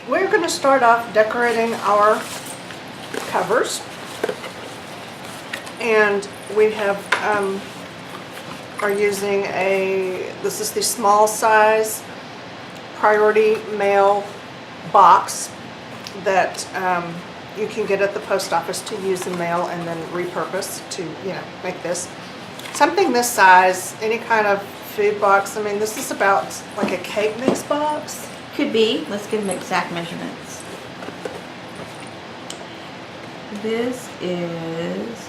we're going to start off decorating our covers. And we have, are using this is the small size Priority Mail box that you can get at the post office to use in mail and then repurpose to, make this. Something this size, any kind of food box. I mean, this is about like a cake mix box. Could be. Let's give them exact measurements. This is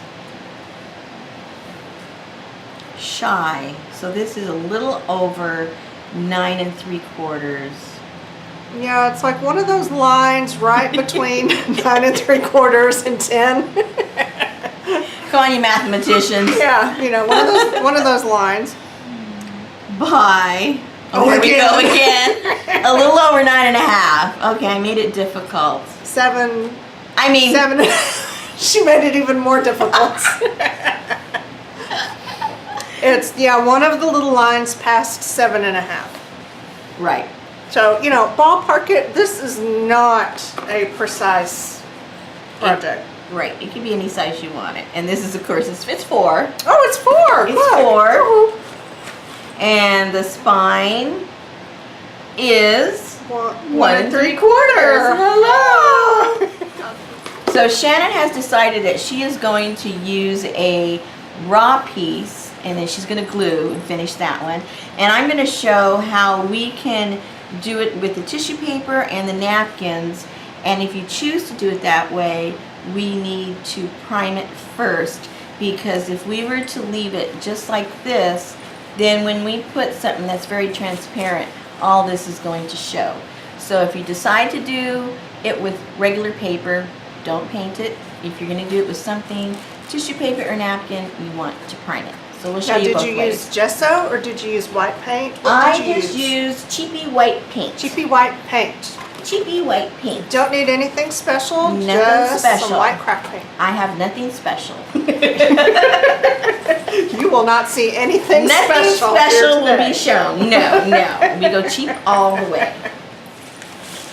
shy. So this is a little over 9 3/4. Yeah, it's like one of those lines right between 9 3/4 and 10. Come on, you mathematicians. Yeah, one of those lines. By, here we go again. A little over 9.5. Okay, I made it difficult. 7. 7. She made it even more difficult. It's, one of the little lines past 7.5. Right. So, ballpark it. This is not a precise project. Right. It can be any size you want it. And this is, of course, it's 4. Oh, it's 4. It's Look. 4. And the spine is 1 3/4. Hello. So Shannon has decided that she is going to use a raw piece, and then she's going to glue and finish that one. And I'm going to show how we can do it with the tissue paper and the napkins. And if you choose to do it that way, we need to prime it first, because if we were to leave it just like this, then when we put something that's very transparent, all this is going to show. So if you decide to do it with regular paper, don't paint it. If you're going to do it with something, tissue paper or napkin, you want to prime it. So we'll show you both ways. Did you use gesso or did you use white paint? I just used cheapy white paint. Cheapy white paint. Cheapy white paint. Don't need anything special. Nothing just special. some white craft paint. I have nothing special. You will not see anything Nothing special. special will be shown. No. We go cheap all the way.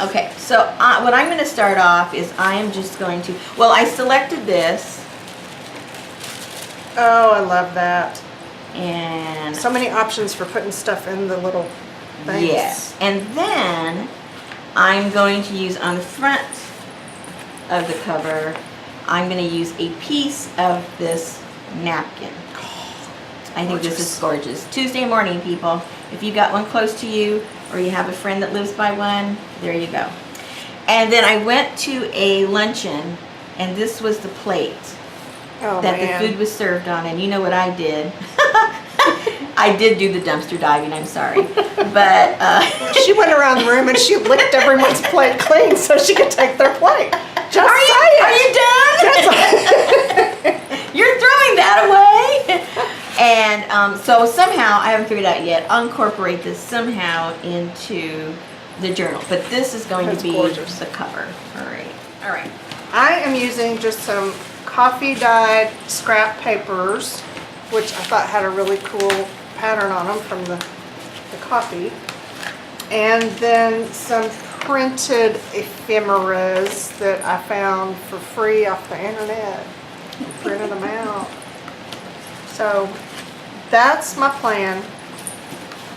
Okay, so what I'm going to start off is I am just going to, I selected this. Oh, I love that. And so many options for putting stuff in the little things. Yes. And then I'm going to use on the front of the cover, I'm going to use a piece of this napkin. I think this is gorgeous. Tuesday morning, people. If you got one close to you or you have a friend that lives by one, there you go. And then I went to a luncheon, and this was the plate that the food was served on. And you know what I did? I did do the dumpster diving, I'm sorry. But she went around the room and she licked everyone's plate clean so she could take their plate. Just Are you done? You're throwing that away. And so somehow, I haven't figured out yet, I'll incorporate this somehow into the journal. But this is going to be gorgeous. The cover. All right. I am using just some coffee dyed scrap papers, which I thought had a really cool pattern on them from the coffee. And then some printed ephemeras that I found for free off the internet. I printed them out. So that's my plan.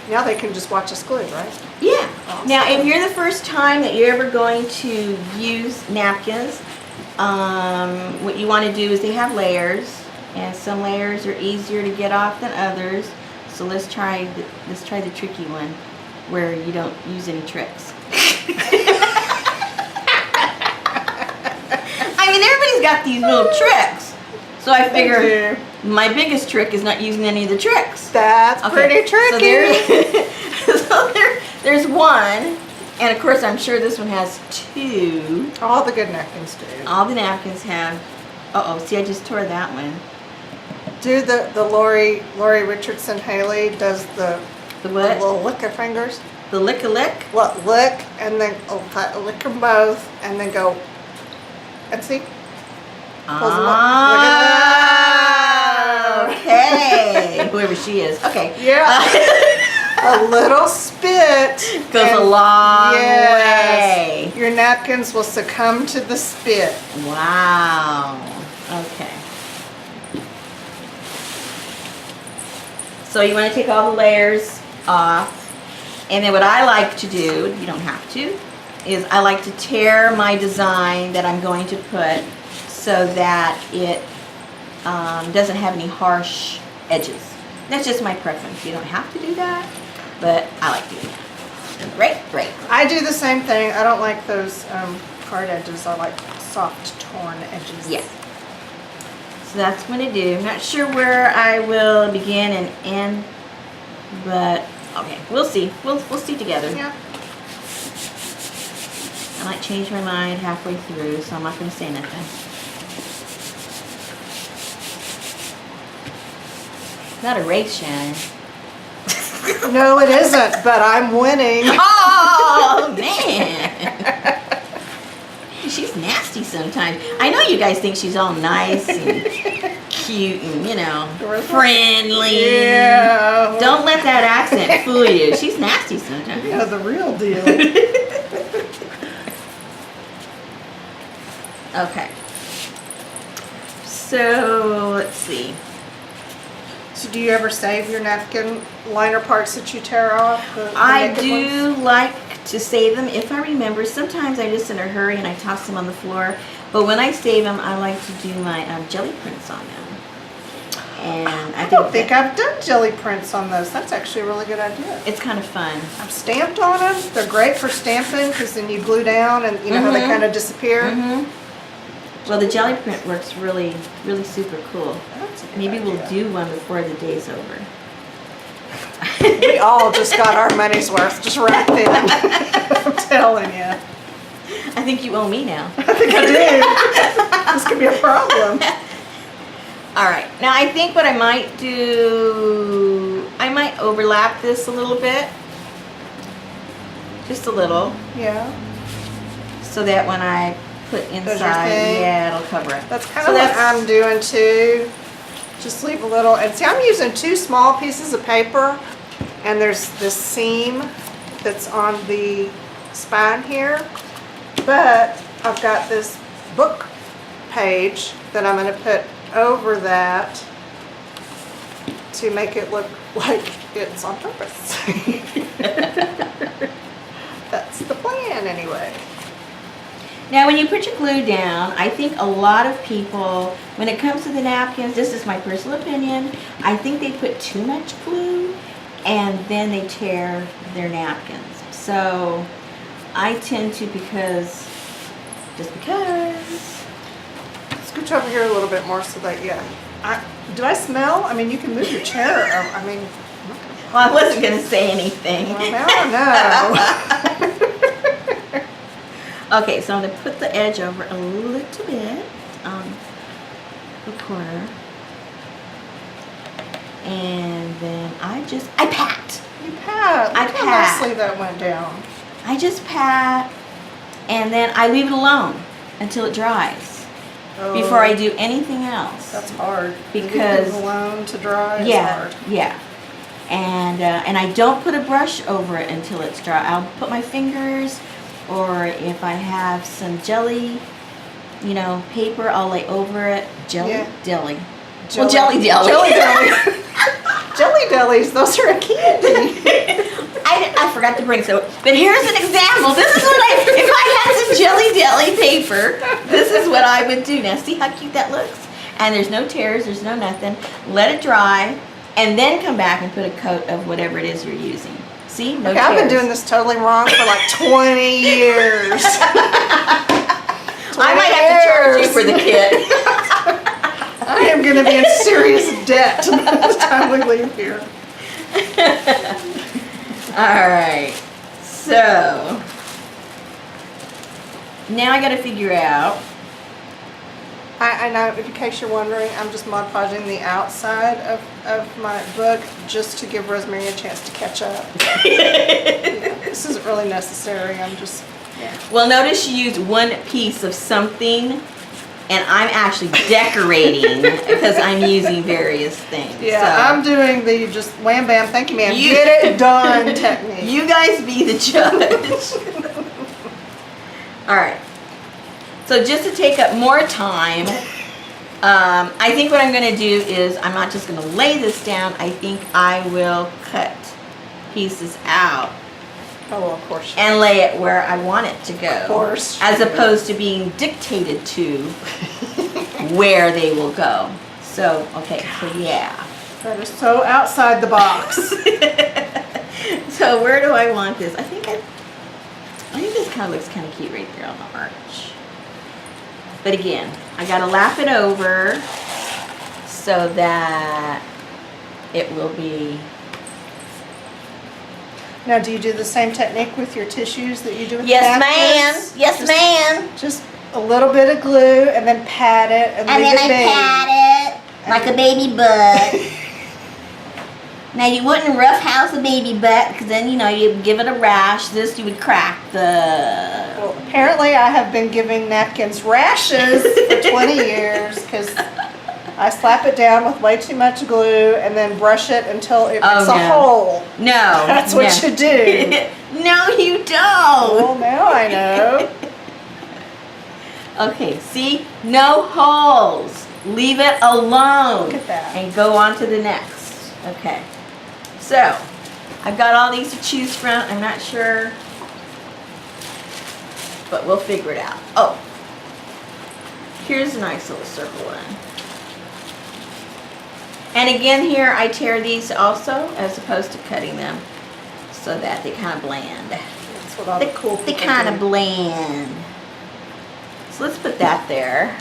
Now they can just watch us glue, right? Yeah. Awesome. Now, if you're the first time that you're ever going to use napkins, what you want to do is they have layers, and some layers are easier to get off than others. So let's try the tricky one where you don't use any tricks. I mean, everybody's got these little tricks. So I figure my biggest trick is not using any of the tricks. That's pretty tricky. So there's one, and of course I'm sure this one has 2. All the good napkins do. All the napkins have. See, I just tore that one. Do the Lori Richardson Haley does the what? The little lick of fingers. The lick-a-lick? Well, lick and then lick them both and then go. And see. Okay. Whoever she is. Okay. Yeah. A little spit goes a long way. Your napkins will succumb to the spit. Wow. Okay. So you want to take all the layers off. And then what I like to do, you don't have to, is I like to tear my design that I'm going to put so that it doesn't have any harsh edges. That's just my preference. You don't have to do that, but I like doing that. Great, great. I do the same thing. I don't like those hard edges. I like soft, torn edges. Yes. So that's what I do. I'm not sure where I will begin and end, but okay, we'll see. We'll see together. Yeah. I might change my mind halfway through, so I'm not going to say nothing. Not a race, Shannon. No, it isn't, but I'm winning. Oh, man. She's nasty sometimes. I know you guys think she's all nice and cute and, you know, friendly. Yeah. Don't let that accent fool you. She's nasty sometimes. Yeah, the real deal. Okay. So, let's see. So do you ever save your napkin liner parts that you tear off? The I naked do ones? like to save them if I remember. Sometimes I just in a hurry and I toss them on the floor. But when I save them, I like to do my jelly prints on them. And I don't think I've done jelly prints on those. That's actually a really good idea. it's kind of fun. I've stamped on them. They're great for stamping because then you glue down and you know how they kind of disappear. Well, the jelly print works really, really super cool. That's a good Maybe we'll idea. do one before the day's over. We all just got our money's worth just right then. I'm telling you. I think you owe me now. I think I do. This could be a problem. All right. Now I think what I might do, I might overlap this a little bit. Just a little. Yeah. So that when I put your inside, thing. yeah, it'll cover it. That's kind So of what that's- I'm doing too. Just leave a little, and see I'm using 2 small pieces of paper and there's this seam that's on the spine here. But I've got this book page that I'm going to put over that to make it look like it's on purpose. That's the plan anyway. Now when you put your glue down, I think a lot of people, when it comes to the napkins, this is my personal opinion, I think they put too much glue and then they tear their napkins. So I tend to just because. Scooch over here a little bit more so that, yeah. Do I smell? I mean, you can move your chair. I mean, Well, I wasn't going to say anything. well, now I know. Okay, so I'm going to put the edge over a little bit on the corner. And then I pat. You pat. I Look how pat. nicely that went down. I just pat, and then I leave it alone until it dries before I do anything else. That's hard. Because- Leave it alone to dry is Yeah, hard. yeah. And I don't put a brush over it until it's dry. I'll put my fingers, or if I have some jelly, paper, I'll lay over it. Jelly deli. Well, jelly deli. Jelly deli. Jelly delis, those are a candy. I forgot to bring so, but here's an example. This is what if I had some jelly deli paper, this is what I would do. Now see how cute that looks? And there's no tears, there's no nothing. Let it dry, and then come back and put a coat of whatever it is you're using. See, no Okay, tears. I've been doing this totally wrong for like 20 years. I might have to charge you for the kit. I am going to be in serious debt by the time we leave here. All right, so now I got to figure out. I know, in case you're wondering, I'm just Mod Podging the outside of my book just to give Rosemary a chance to catch up. This isn't really necessary. I'm just, Well, notice she used one piece of something, and I'm actually decorating because I'm using various things. yeah, so I'm doing the just wham bam, thank you ma'am, You- get it done technique. you guys be the judge. All right. So just to take up more time, I think what I'm going to do is I'm not just going to lay this down. I think I will cut pieces out Oh, of course. and lay it where I want it to go. Of course. As opposed to being dictated to where they will go. So, okay, so yeah. That is so outside the box. So where do I want this? I think this kind of looks kind of cute right there on the arch. But again, I gotta lap it over so that it will be. Now, do you do the same technique with your tissues that you do with Yes, the napkins? ma'am. Yes, Just- ma'am. Just a little bit of glue and then pat it and And leave then it I be. pat it like a baby butt. Now you wouldn't roughhouse a baby butt because then you'd give it a rash. This you would crack the. Well, apparently I have been giving napkins rashes for 20 years because I slap it down with way too much glue and then brush it until it makes a no. hole. No. That's what you do. No, you don't. Well, now I know. Okay, see? No holes. Leave it alone. Look at that. And go on to the next. Okay. So, I've got all these to choose from. I'm not sure, but we'll figure it out. Oh, here's a nice little circle one. And again here, I tear these also as opposed to cutting them so that they kind of blend. That's what all the cool They people kind do. of blend. So let's put that there.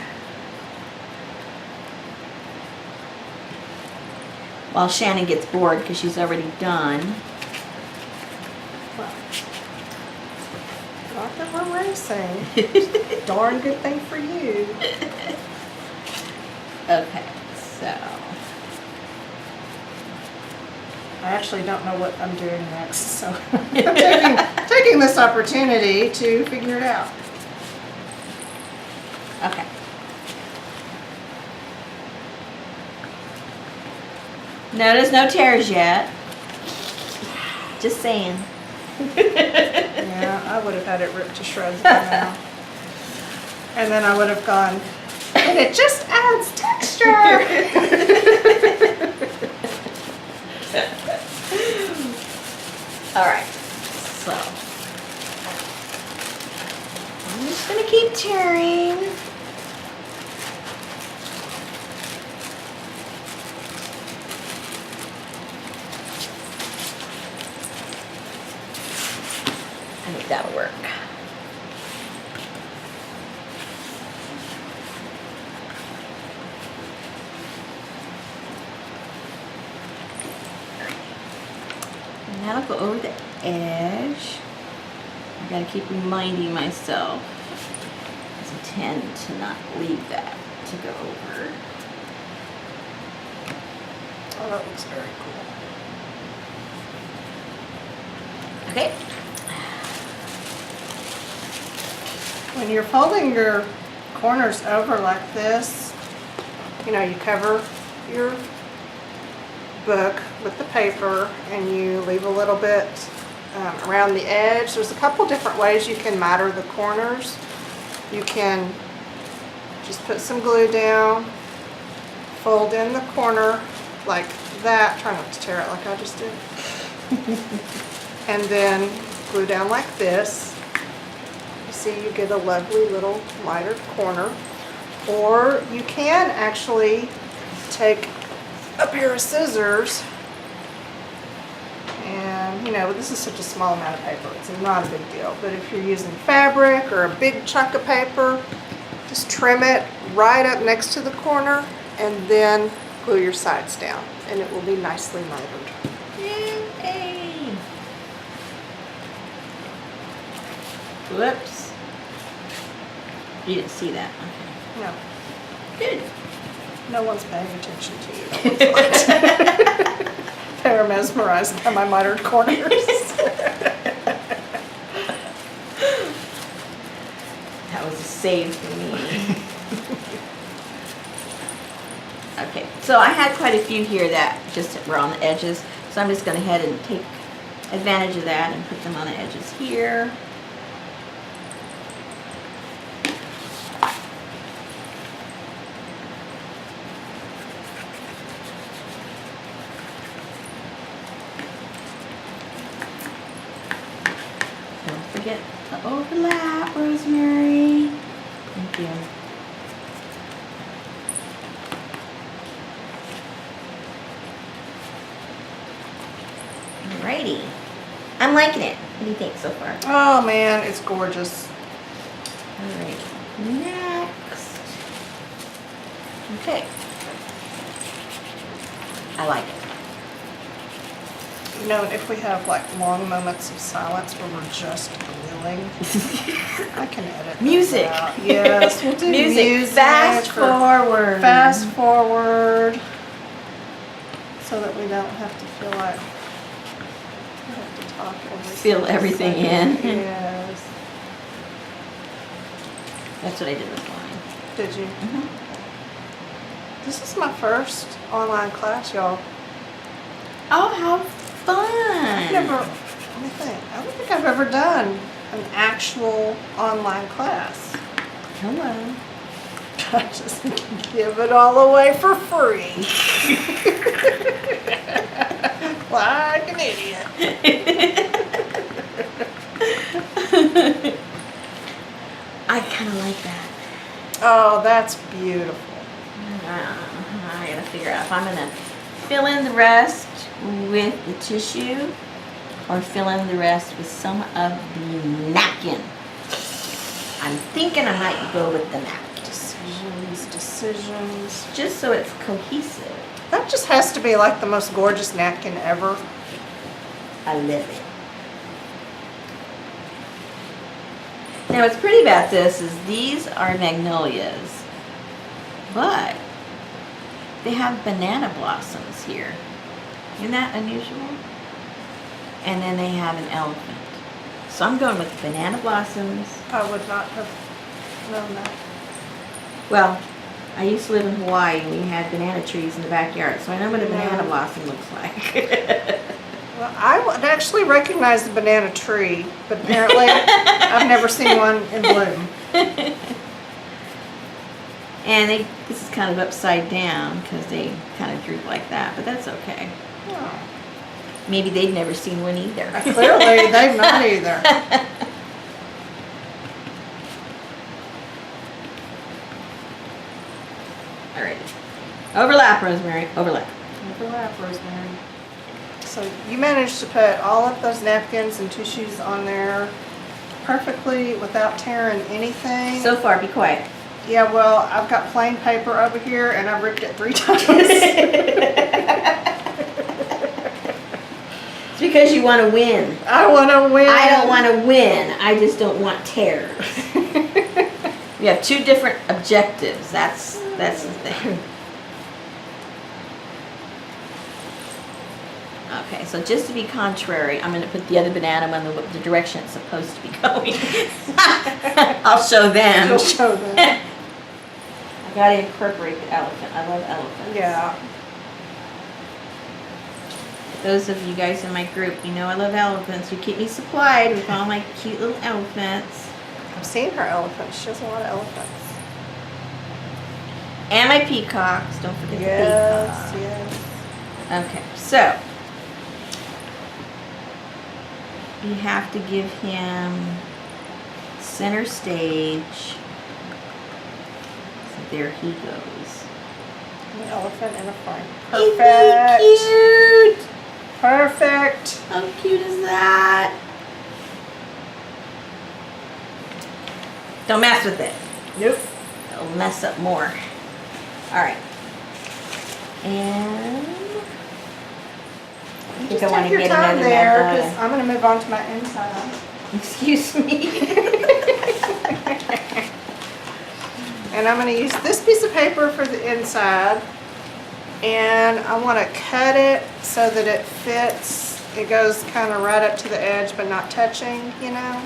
While Shannon gets bored because she's already done. Not that we're racing. Darn good thing for you. Okay, so. I actually don't know what I'm doing next, so I'm taking this opportunity to figure it out. Okay. Notice no tears yet. Just saying. Yeah, I would have had it ripped to shreds by now. And then I would have gone, and it just adds texture. All right, so. I'm just gonna keep tearing. I think that'll work. And that'll go over the edge. I gotta keep reminding myself, because I tend to not leave that to go over. Oh, that looks very cool. Okay. When you're folding your corners over like this, you know, you cover your book with the paper and you leave a little bit around the edge. There's a couple different ways you can matter the corners. You can just put some glue down, fold in the corner like that. Try not to tear it like I just did. And then glue down like this. You see, you get a lovely little mitered corner. Or you can actually take a pair of scissors and, you know, this is such a small amount of paper, it's not a big deal. But if you're using fabric or a big chunk of paper, just trim it right up next to the corner and then glue your sides down and it will be nicely mitered. Yay! Whoops. You didn't see that. Okay. No, Good. no one's paying attention to you. They're mesmerized by my mitered corners. That was a save for me. Okay, so I had quite a few here that just were on the edges, so I'm just going to head and take advantage of that and put them on the edges here. overlap, Rosemary. Thank you. Alrighty. I'm liking it. What do you think so far? Oh man, it's gorgeous. Alright. Next. Okay. I like it. You know, if we have like long moments of silence where we're just grilling, I can edit those Music. out. Yes, we'll do music. Fast for- forward. Fast forward, so that we don't have to feel like we have to talk every Fill single everything second. in. Yes. That's what I did with mine. Did you? Mm-hmm. This is my first online class, y'all. Oh, how fun! I've never, let me think. I don't think I've ever done an actual online class. Hello. I just give it all away for free. Like an idiot. I kind of like that. Oh, that's beautiful. I gotta figure out if I'm gonna fill in the rest with the tissue or fill in the rest with some of the napkin. I'm thinking I might go with the napkin. Decisions. Just so it's cohesive. That just has to be like the most gorgeous napkin ever. I love it. Now what's pretty about this is these are magnolias, but they have banana blossoms here. Isn't that unusual? And then they have an elephant. So I'm going with banana blossoms. I would not have known that. Well, I used to live in Hawaii and we had banana trees in the backyard, so I know what a banana blossom looks like. Well, I would actually recognize the banana tree, but apparently I've never seen one in bloom. And this is kind of upside down because they kind of droop like that, but that's okay. Oh. Maybe they've never seen one either. Clearly, they've not either. Alrighty. Overlap, Rosemary. Overlap. Overlap, Rosemary. So you managed to put all of those napkins and tissues on there perfectly without tearing anything. So far, be quiet. Yeah, well, I've got plain paper over here and I've ripped it 3 times. It's because you want to win. I want to win. I don't want to win. I just don't want tears. We have 2 different objectives. That's the thing. Okay, so just to be contrary, I'm going to put the other banana in the direction it's supposed to be going. I'll show them. You'll show them. I got to incorporate the elephant. I love elephants. Yeah. Those of you guys in my group, you know I love elephants. You keep me supplied with all my cute little elephants. I've seen her elephants. She has a lot of elephants. And my peacocks. Don't forget Yes, the peacocks. yes. Okay, so you have to give him center stage. So there he goes. An elephant in a frame. Isn't Perfect. he cute? Perfect. How cute is that? Don't mess with it. Nope. It'll mess up more. All right. And I think Just I want take to your get time another there, magnolia. because I'm going to move on to my inside. Excuse me. And I'm going to use this piece of paper for the inside. And I want to cut it so that it fits. It goes kind of right up to the edge but not touching, you know.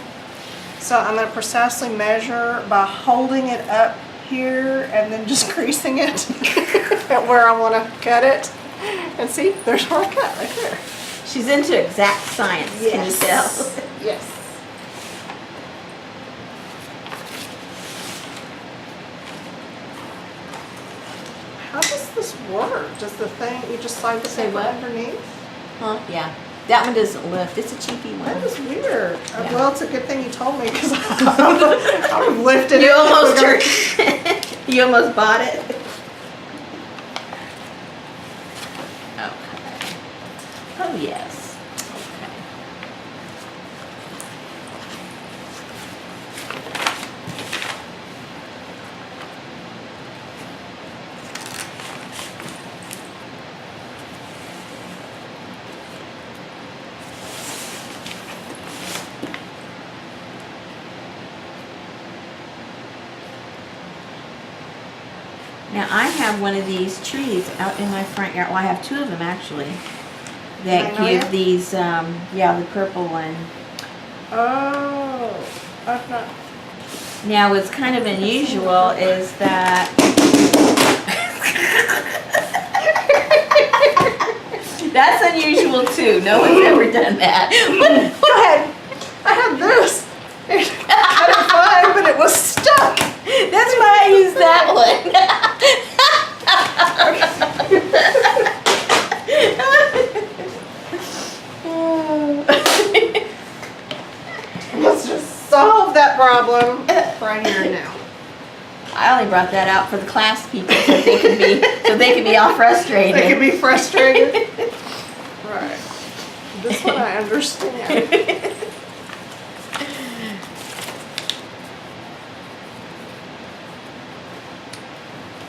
So I'm going to precisely measure by holding it up here and then just creasing it at where I want to cut it. And see, there's where I cut right there. She's into exact science, can you tell? Yes. How does this work? Does the thing, you just slide the Say paper what? underneath? Huh? Yeah. That one doesn't lift. It's a cheapy one. That was weird. Yeah. Well, it's a good thing you told me because I would have lifted You it. almost you almost bought it. Okay. Oh yes. Okay. Now I have one of these trees out in my front yard. Well, I have two of them actually. That Magnolia? give these, yeah, the purple one. Oh, I've not. Now what's kind of unusual is that that's unusual too. No one's ever done that. Go ahead. I had this. I had it fine, but it was stuck. That's why I use that one. Let's just solve that problem right here and now. I only brought that out for the class people so they could be all frustrated. They could be frustrated. Right. This one I understand.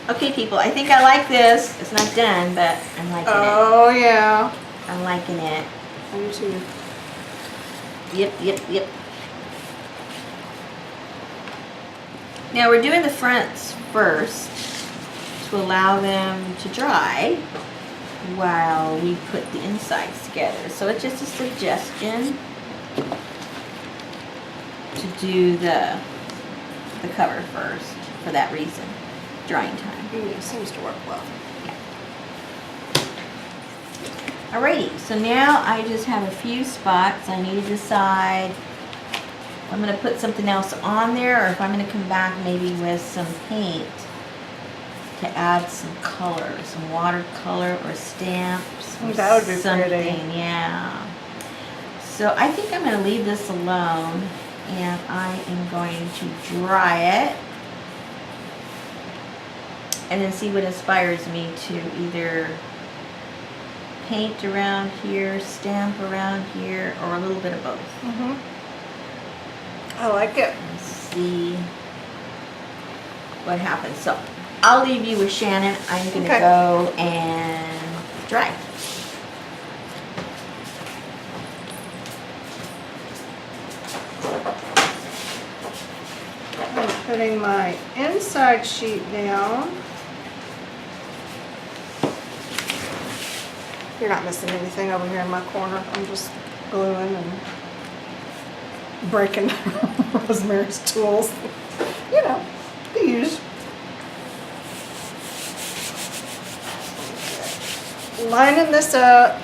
Okay, people, I think I like this. It's not done, but I'm liking Oh yeah. it. I'm liking it. I do too. Yep. Now we're doing the fronts first to allow them to dry while we put the insides together. So it's just a suggestion to do the cover first for that reason. Drying time. It seems to work well. Alrighty, so now I just have a few spots. I need to decide if I'm going to put something else on there or if I'm going to come back maybe with some paint to add some color, some watercolor or stamps. Or That would be something. pretty. Yeah. So I think I'm going to leave this alone and I am going to dry it and then see what inspires me to either paint around here, stamp around here, or a little bit of both. Mm-hmm. I like it. And see what happens. So I'll leave you with Shannon. I'm gonna Okay. go and dry. I'm putting my inside sheet down. You're not missing anything over here in my corner. I'm just gluing and breaking Rosemary's tools. You know, the usual. Lining this up.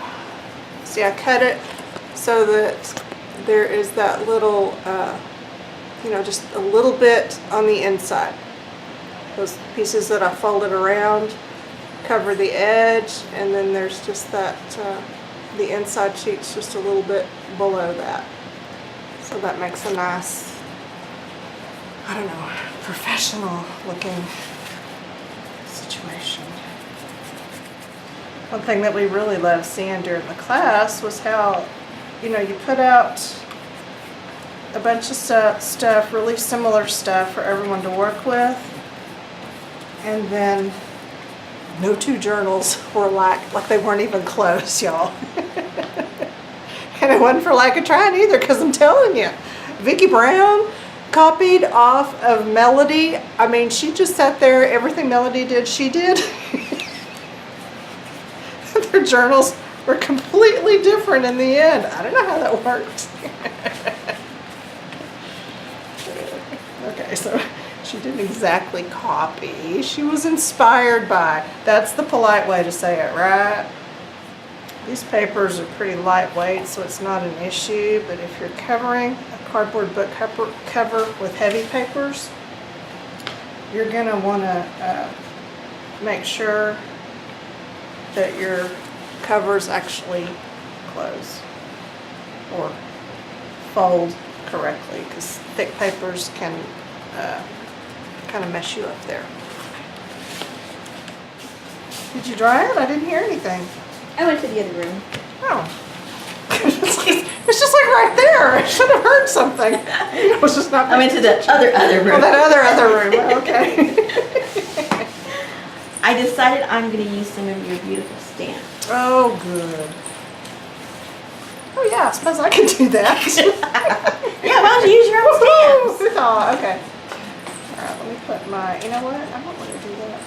See, I cut it so that there is that little, you know, just a little bit on the inside. Those pieces that I folded around cover the edge, and then there's just that, the inside sheet's just a little bit below that. So that makes a nice, I don't know, professional looking situation. One thing that we really loved seeing during the class was how, you know, you put out a bunch of stuff, really similar stuff for everyone to work with, and then no two journals were like they weren't even close, y'all. And it wasn't for lack of trying either, because I'm telling you, Vicki Brown copied off of Melody. I mean, she just sat there, everything Melody did, she did. Their journals were completely different in the end. I don't know how that worked. Okay, so she didn't exactly copy. She was inspired by. That's the polite way to say it, right? These papers are pretty lightweight, so it's not an issue, but if you're covering a cardboard book cover with heavy papers, you're gonna wanna make sure that your covers actually close. or fold correctly, because thick papers can kind of mess you up there. Did you dry it? I didn't hear anything. I went to the other room. Oh. It's just like right there. I should have heard something. I was just not. I went to the other room. Oh, that other room. Okay. I decided I'm going to use some of your beautiful stamps. Oh, good. Oh yeah, I suppose I can do that. Yeah, why don't you use your own stamps? Oh, okay. All right, let me put my. You know what? I don't want to do that.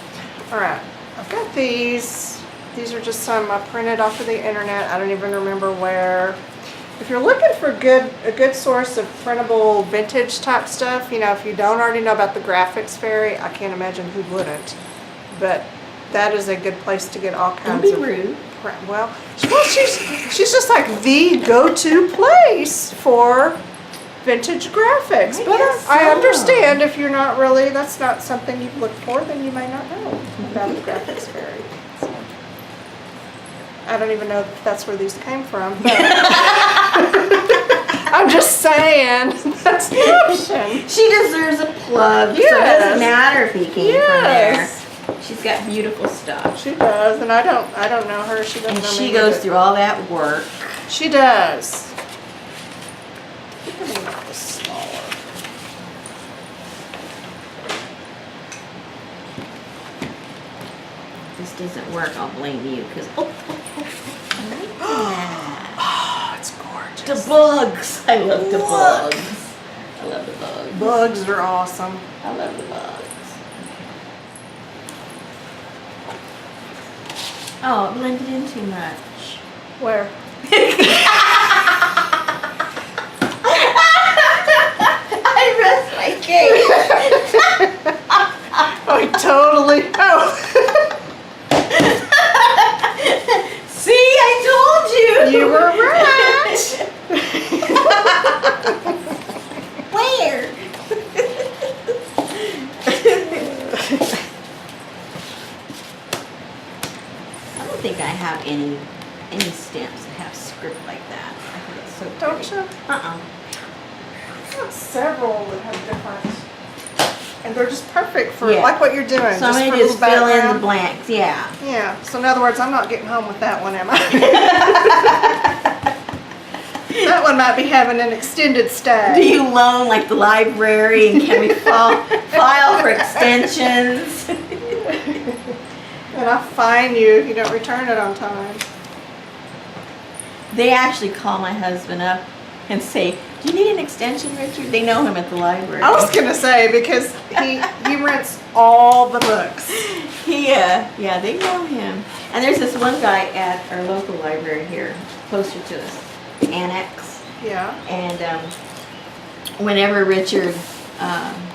All right, I've got these. These are just some I printed off of the internet. I don't even remember where. If you're looking for a good source of printable vintage type stuff, you know, if you don't already know about the Graphics Fairy, I can't imagine who wouldn't. But that is a good place to get all kinds Don't of be rude. well, she's just like the go-to place for vintage graphics. I But guess I so. understand if you're not really, that's not something you've looked for, then you may not know about the Graphics Fairy. So, I don't even know if that's where these came from, but I'm just saying that's the option. She deserves a plug. So it Yes. doesn't matter if he came Yes. from there. She's got beautiful stuff. She does, and I don't know her. She doesn't And know she me. goes but through all that work. She does. Maybe not this smaller. If this doesn't work, I'll blame you because I like that. Oh, it's gorgeous. The bugs. I love the bugs. I love the bugs. Bugs are awesome. I love the bugs. Oh, it blended in too much. Where? I rest my case. I totally. Oh, See, I told you. you were right. Where? I don't think I have any stamps that have script like that. I think it's so Don't pretty. you? Uh-uh. I've got several that have different, and they're just perfect for Yeah. like what you're doing. So I'm for gonna a just little fill in the background. blanks. Yeah. Yeah. So in other words, I'm not getting home with that one, am I? That one might be having an extended stay. Do you loan like the library and can we file for extensions? And I'll fine you if you don't return it on time. They actually call my husband up and say, "Do you need an extension, Richard?" They know him at the library. I was gonna say because he rents all the books. Yeah, they know him. And there's this one guy at our local library here, closer to us, Annex. Yeah. And whenever Richard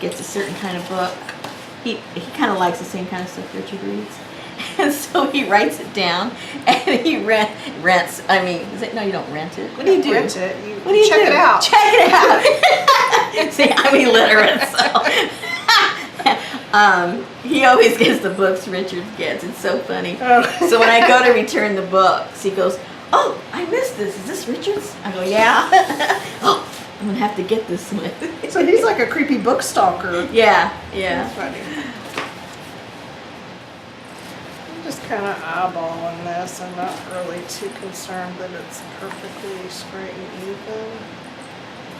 gets a certain kind of book, he kind of likes the same kind of stuff Richard reads. And so he writes it down and he rents. I mean, no, you don't rent it. What do you do? Rent it. What do you check do? it out. Check it out. See, I'm illiterate, so. He always gets the books Richard gets. It's so funny. Oh. So when I go to return the books, he goes, "Oh, I missed this. Is this Richard's?" I go, "Yeah." "Oh, I'm gonna have to get this one." So he's like a creepy book stalker. Yeah. That's funny. I'm just kind of eyeballing this. I'm not really too concerned that it's perfectly straight and even.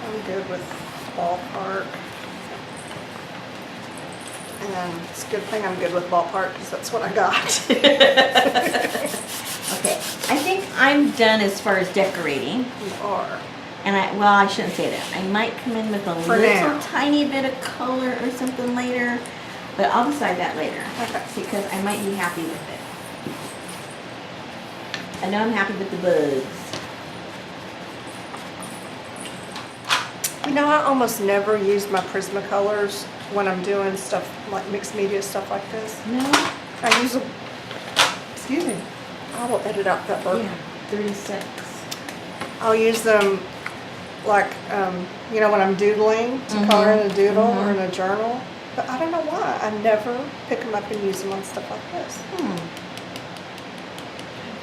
I'm good with ballpark. And it's a good thing I'm good with ballpark because that's what I got. Okay. I think I'm done as far as decorating. You are. And I shouldn't say that. I might come in with a For little now. tiny bit of color or something later, but I'll decide that later. Okay. Because I might be happy with it. I know I'm happy with the bugs. You know, I almost never use my Prismacolors when I'm doing stuff like mixed media stuff like this. No? I use them. Excuse me. I will edit out that word. Yeah, 36. I'll use them like, you know, when I'm doodling to color in a doodle or in a journal. But I don't know why. I never pick them up and use them on stuff like this.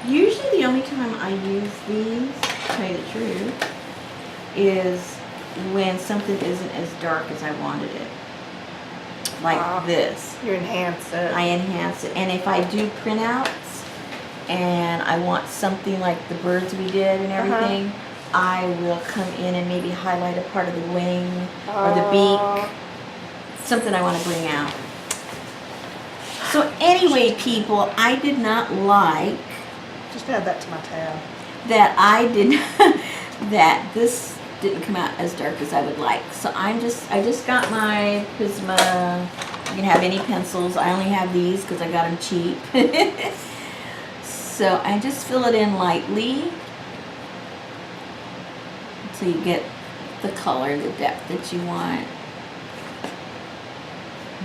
Usually the only time I use these, to tell you the truth, is when something isn't as dark as I wanted it. Like this. You enhance it. I enhance it. And if I do printouts and I want something like the birds we did and everything, I will come in and maybe highlight a part of the wing or the beak. Something I want to bring out. So anyway, people, I did not like Just add that to my tab. that that this didn't come out as dark as I would like. So I just got my Prisma. You can have any pencils. I only have these because I got them cheap. So I just fill it in lightly until you get the color, the depth that you want.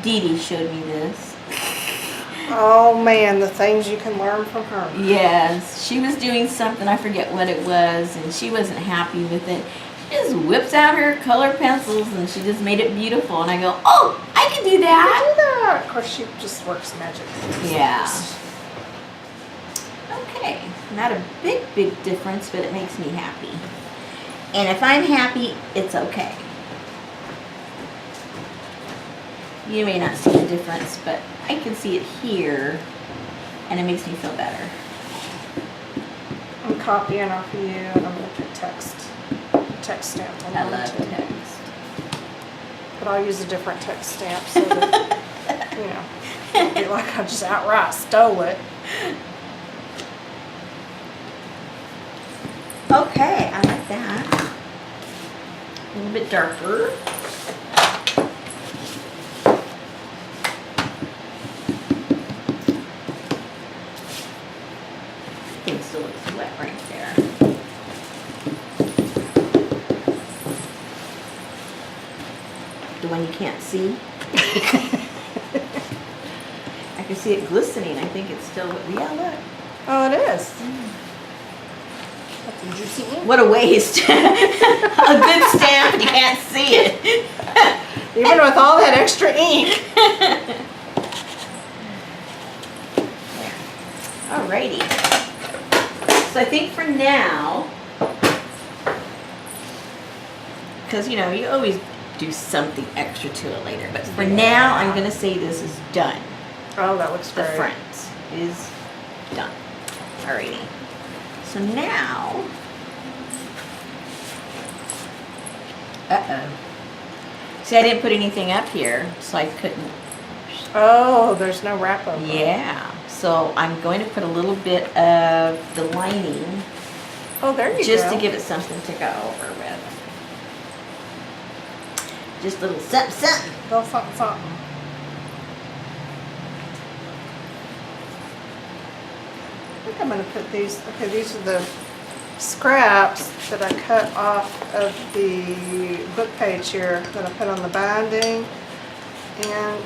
Dee Dee showed me this. Oh man, the things you can learn from her. Yes, she was doing something, I forget what it was, and she wasn't happy with it. She just whips out her color pencils and she just made it beautiful. And I go, oh, I can do that. Do that. Of course, she just works magic. Yeah. Okay, not a big difference, but it makes me happy. And if I'm happy, it's okay. You may not see the difference, but I can see it here, and it makes me feel better. I'm copying off of you, and I'm going to put text stamp on I mine love too. text. But I'll use a different text stamp so that, you know, it'll be like I just outright stole it. Okay, I like that. A little bit darker. Thing still looks wet right there. The one you can't see. I can see it glistening. I think it's still, yeah, look. Oh, it is. Did you see it? What a waste. A good stamp and you can't see it. Even with all that extra ink. Alrighty. So I think for now, because you know, you always do something extra to it later, but for now, I'm going to say this is done. Oh, that looks The great. front is done. Alrighty. So now, see, I didn't put anything up here, so I couldn't. Oh, there's no wrap over. Yeah. So I'm going to put a little bit of the lining, Oh, there you just go. to give it something to go over with. Just a little something, something. Little something, something. I think I'm going to put these. Okay, these are the scraps that I cut off of the book page here that I put on the binding. And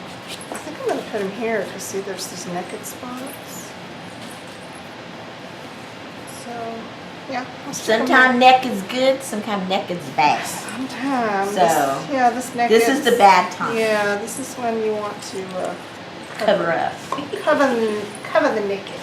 I think I'm going to put them here because see there's these naked spots. So, yeah. I'll stick 'em Sometimes in. neck is good, sometimes neck is bad. Sometimes. So, this neck This is the bad time. Yeah, this is when you want to Cover up. cover the naked.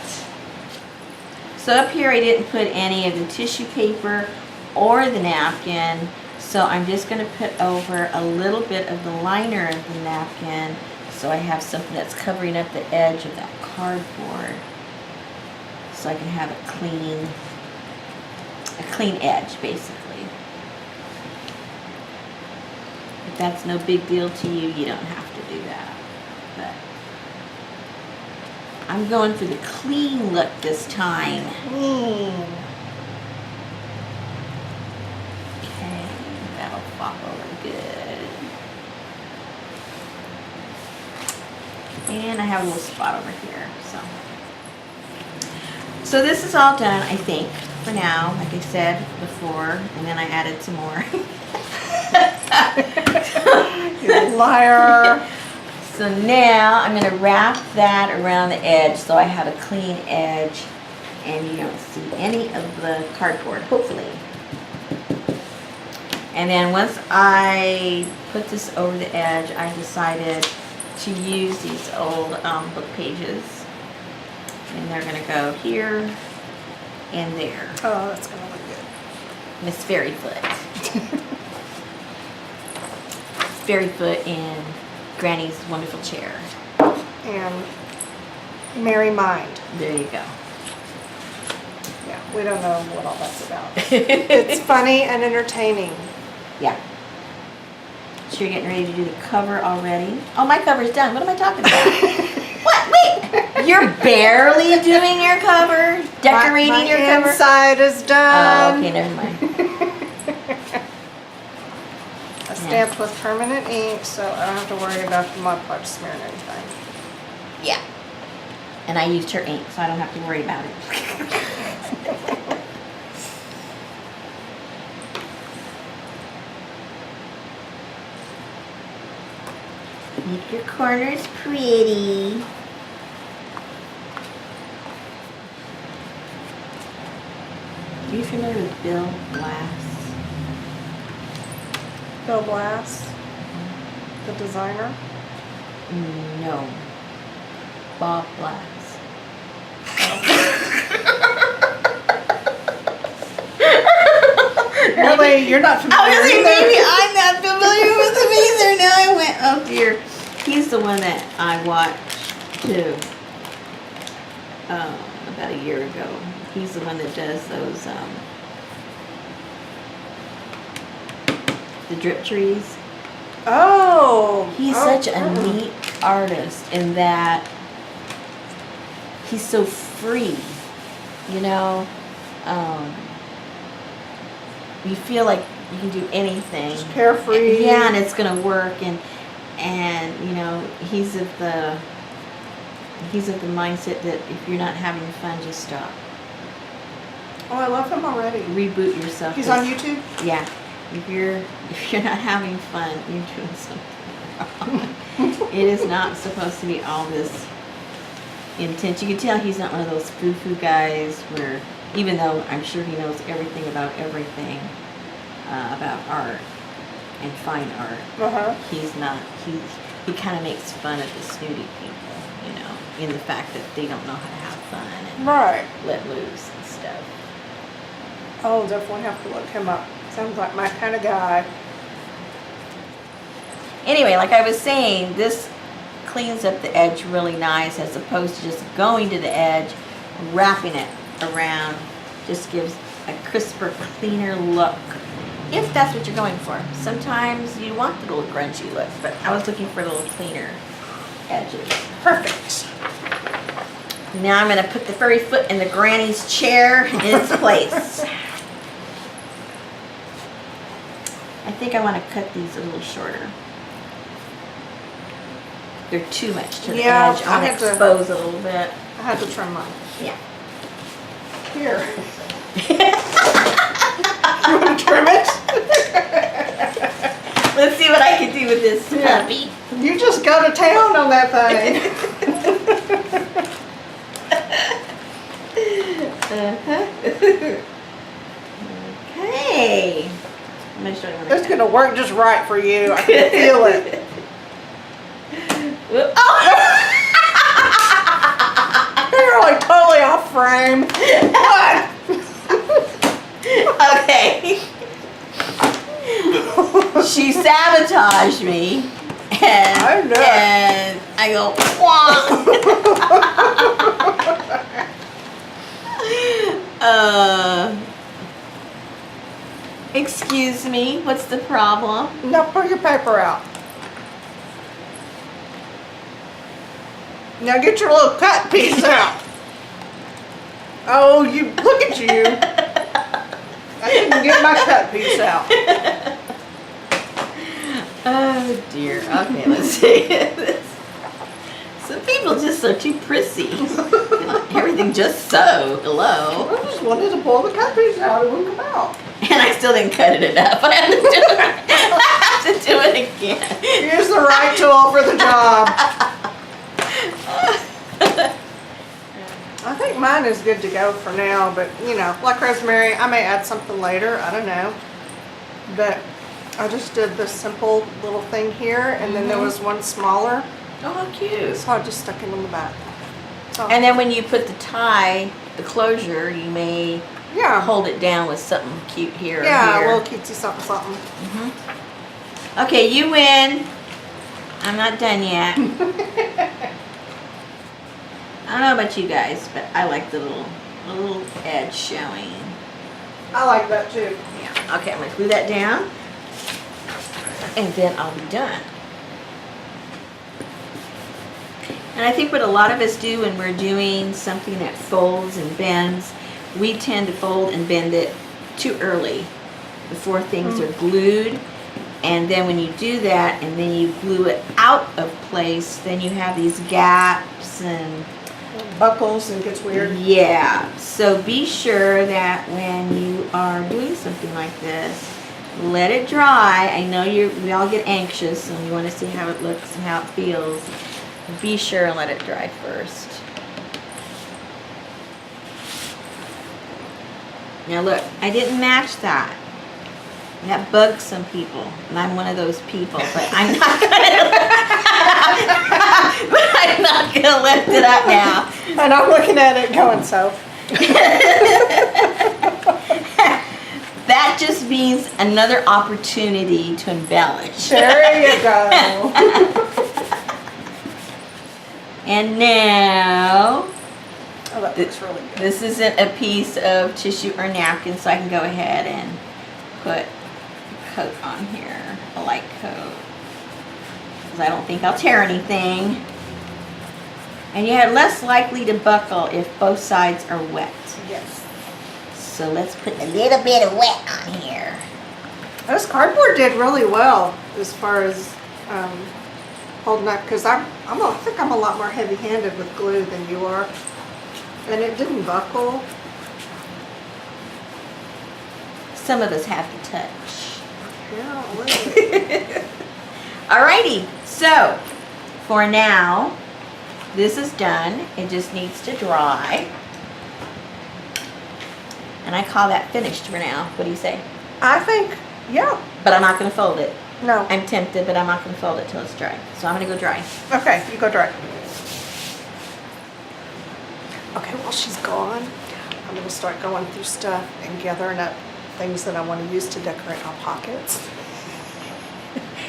So up here I didn't put any of the tissue paper or the napkin, so I'm just going to put over a little bit of the liner of the napkin so I have something that's covering up the edge of that cardboard so I can have a clean edge basically. If that's no big deal to you, you don't have to do that. But I'm going for the clean look this time. Clean. Okay, that'll flop over good. And I have a little spot over here, so this is all done, I think, for now, like I said before, and then I added some more. You liar. So now I'm going to wrap that around the edge so I have a clean edge and you don't see any of the cardboard, hopefully. And then once I put this over the edge, I decided to use these old book pages. And they're going to go here and there. Oh, that's gonna look good. Miss Fairyfoot. Fairyfoot and Granny's wonderful chair. And Merry Mind. There you go. Yeah, we don't know what all that's about. It's funny and entertaining. Yeah. So you're getting ready to do the cover already? Oh, my cover's done. What am I talking about? What? Wait! You're barely doing your cover? Decorating my your cover? inside is Oh, done. okay, never mind. I stamped with permanent ink, so I don't have to worry about the Mod Podge smearing anything. Yeah. And I used her ink, so I don't have to worry about it. Make your corners pretty. Are you familiar with Bill Glass? Bill Blass, the designer. No. Bob Glass. Really, you're not I familiar was like, either? maybe I'm not familiar with him either. Now I went, oh dear. He's the one that I watched too. About a year ago. He's the one that does those, the drip trees. Oh. He's such a neat artist in that he's so free, you know. You feel like you can do anything. Just carefree. Yeah, and it's gonna work, and you know, he's of the mindset that if you're not having fun, just stop. Oh, I love him already. Reboot yourself. He's on YouTube? Yeah. If you're not having fun, you're doing something wrong. It is not supposed to be all this intense. You can tell he's not one of those foo-foo guys where, even though I'm sure he knows everything about everything, about art and fine art, he's not. He kind of makes fun of the snooty people, you know, in the fact that they don't know how to have fun and Right. let loose and stuff. I'll definitely have to look him up. Sounds like my kind of guy. Anyway, like I was saying, this cleans up the edge really nice as opposed to just going to the edge, wrapping it around. Just gives a crisper, cleaner look. If that's what you're going for. Sometimes you want the little grungy look, but I was looking for a little cleaner edges. Perfect. Now I'm going to put the furry foot in the granny's chair in its place. I think I want to cut these a little shorter. They're too much to the Yeah, edge. I I want have to to- expose a little bit. I had to trim mine. Yeah. Here. You want to trim it? Let's see what I can do with this puppy. You just go to town on that thing. Okay. I'm gonna show you what I It's got. going to work just right for you. I can feel it. Whoop. Oh! You're like totally off frame. What? Okay. She sabotaged me. And I know. And I go, "Wah." Excuse me, what's the problem? Now pull your paper out. Now get your little cut piece out. Oh, you, look at you. I didn't get my cut piece out. Oh dear. Okay, let's see. Some people just are too prissy. Everything just so. Hello. I just wanted to pull the cut piece out. It wouldn't come out. And I still didn't cut it enough. I have to do it, I have to do it again. Use the right tool for the job. I think mine is good to go for now, but you know, like Rosemary, I may add something later. I don't know. But I just did this simple little thing here, and then there was one smaller, Oh, how cute. so I just stuck it in the back. So, And then when you put the tie, the closure, you may Yeah. hold it down with something cute here. Yeah, or a here. little cutesy something. Okay, you win. I'm not done yet. I don't know about you guys, but I like the little edge showing. I like that too. Yeah. Okay, I'm gonna glue that down, and then I'll be done. And I think what a lot of us do when we're doing something that folds and bends, we tend to fold and bend it too early before things are glued. And then when you do that and then you glue it out of place, then you have these gaps and Buckles and gets weird. yeah. So be sure that when you are doing something like this, let it dry. I know we all get anxious and you want to see how it looks and how it feels. Be sure and let it dry first. Now look, I didn't match that. That bugs some people, and I'm one of those people, but I'm not gonna lift it up now. And I'm looking at it going, so. That just means another opportunity to embellish. There you go. And now, Oh, that looks really good. this isn't a piece of tissue or napkin, so I can go ahead and put a coat on here, a light coat, because I don't think I'll tear anything. And you're less likely to buckle if both sides are wet. Yes. So let's put a little bit of wet on here. This cardboard did really well as far as holding up, because I think I'm a lot more heavy-handed with glue than you are. And it didn't buckle. Some of us have to touch. Yeah, a little bit. Alrighty, so for now, this is done. It just needs to dry. And I call that finished for now. What do you say? I think, yeah. But I'm not going to fold it. No. I'm tempted, but I'm not going to fold it till it's dry. So I'm going to go dry. Okay, you go dry. Okay, while she's gone, I'm going to start going through stuff and gathering up things that I want to use to decorate my pockets.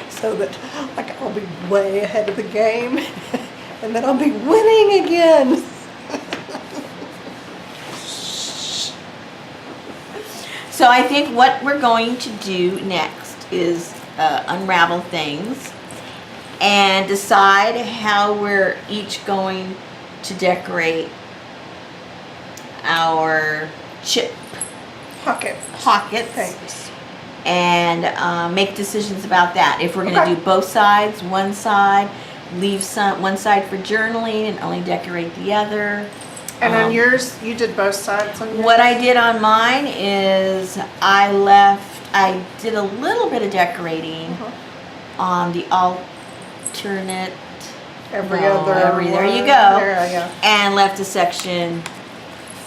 So that like I'll be way ahead of the game and then I'll be winning again. So I think what we're going to do next is unravel things and decide how we're each going to decorate our chip Pocket pockets things. and make decisions about that. If we're going to Okay. do both sides, one side, leave one side for journaling and only decorate the other. And on yours, you did both sides on yours? What I did on mine is I did a little bit of decorating on the alternate, Every no, other there you one. go. There I go. and left a section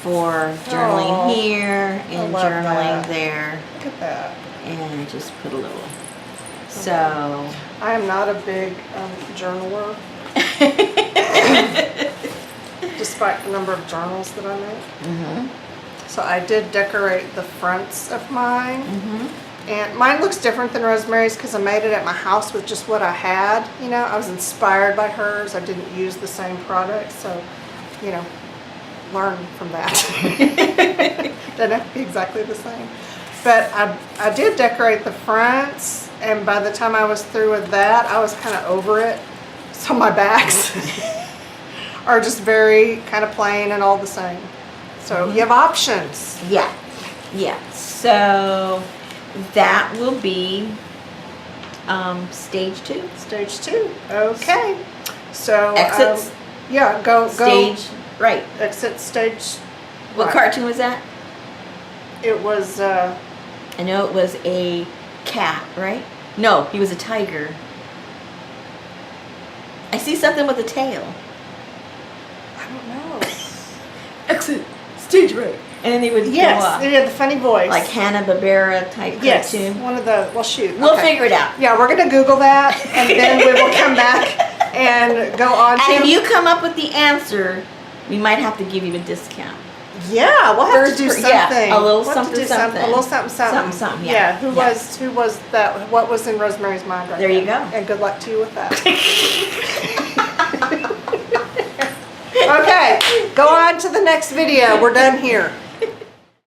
for journaling Aw, here and love journaling that. there, Look at that. and just put a little. So, I am not a big journaler, despite the number of journals that I make. mhm, So I did decorate the fronts of mine. mhm. And mine looks different than Rosemary's because I made it at my house with just what I had. You know, I was inspired by hers. I didn't use the same product. So, you know, learn from that. Doesn't have to be exactly the same. But I did decorate the fronts. And by the time I was through with that, I was kind of over it. So my backs are just very kind of plain and all the same. So you have options. Yeah, yeah. So that will be stage 2. Stage 2. Okay. So Exits. yeah, go Stage, right. exit stage. What right. cartoon was that? It was I know it was a cat, right? No, he was a tiger. I see something with a tail. I don't know. Exit, stage right. And then he would go Yes, off. it had the funny voice. Like Hanna-Barbera type yes, cartoon. one of the. Well, shoot. We'll okay. figure it out. Yeah, we're gonna Google that, and then we will come back and go on And to. if you come up with the answer, we might have to give you a discount. Yeah, we'll have to do First, yeah, something. a little We'll have to something, do some- something. A little something, something. Something, yeah. Who Yeah. was that? What was in Rosemary's mind right There you now? go. And good luck to you with that. Okay, go on to the next video. We're done here.